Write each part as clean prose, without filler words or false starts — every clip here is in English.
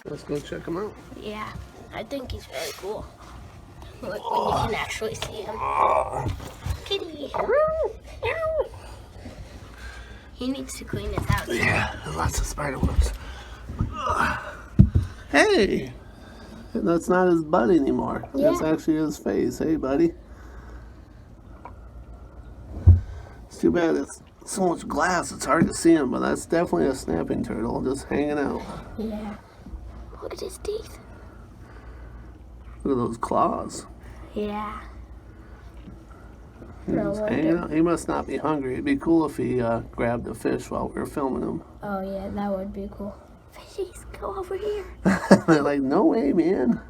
Let's go check him out. Yeah, I think he's very cool. When you can actually see him. Kitty. He needs to clean his house. Yeah, lots of spider webs. Hey! That's not his butt anymore. Yeah. That's actually his face. Hey, buddy. It's too bad it's so much glass, it's hard to see him, but that's definitely a snapping turtle just hanging out. Yeah. Look at his teeth. Look at those claws. Yeah. He's just hanging out. He must not be hungry. It'd be cool if he grabbed a fish while we were filming him. Oh, yeah, that would be cool. Fishies, go over here. They're like, no way, man.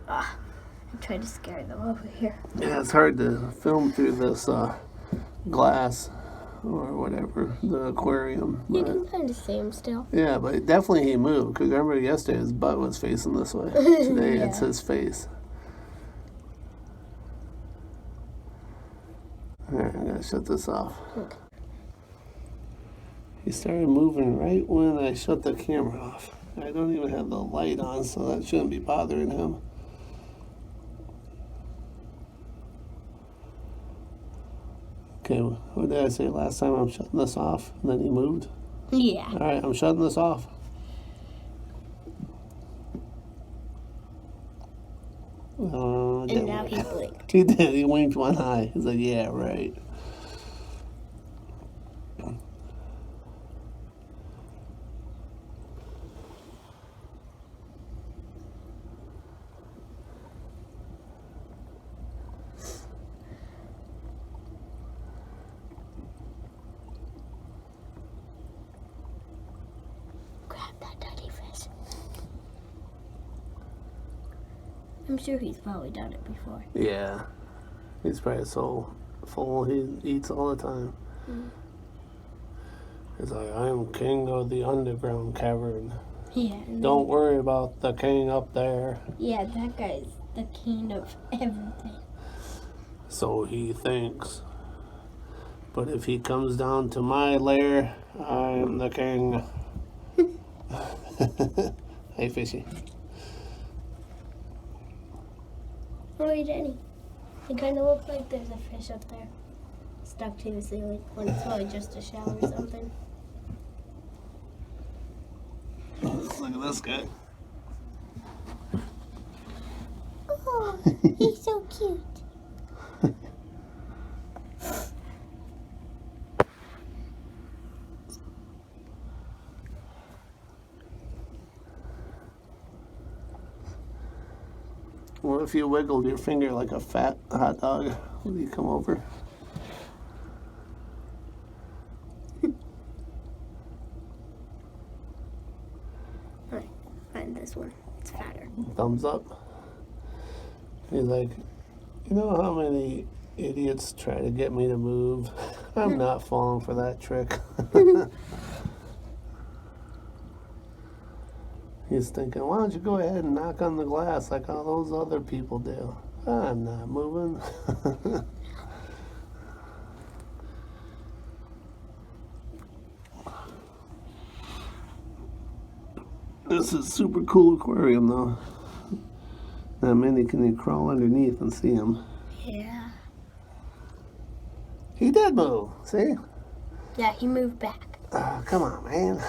I tried to scare them over here. Yeah, it's hard to film through this glass or whatever, the aquarium. You But, can kind of see him still. yeah, but definitely he moved. Because remember yesterday his butt was facing this way. Today it's his face. Alright, I'm going to shut this off. Okay. He started moving right when I shut the camera off. I don't even have the light on, so that shouldn't be bothering him. Okay, what did I say last time? I'm shutting this off, and then he moved? Yeah. Alright, I'm shutting this off. And now he blinked. He did, he winked one eye. He's like, yeah, right. Grab that tiny fish. I'm sure he's probably done it before. Yeah. He's probably so full, he eats all the time. He's like, I am king of the underground cavern. Yeah. Don't worry about the king up there. Yeah, that guy's the king of everything. So he thinks. But if he comes down to my lair, I am the king. Hey, fishy. Oh, hey, Jenny. It kind of looks like there's a fish up there. Stuck to the ceiling when it's really just a shell or something. Look at this guy. Oh, he's so cute. What if you wiggled your finger like a fat hot dog? Would you come over? Alright, find this one. It's fatter. Thumbs up. He's like, you know how many idiots try to get me to move? I'm not falling for that trick. He's thinking, why don't you go ahead and knock on the glass like all those other people do? I'm not moving. This is super cool aquarium though. Not many can you crawl underneath and see him. Yeah. He did move, see? Yeah, he moved back. Come on, man.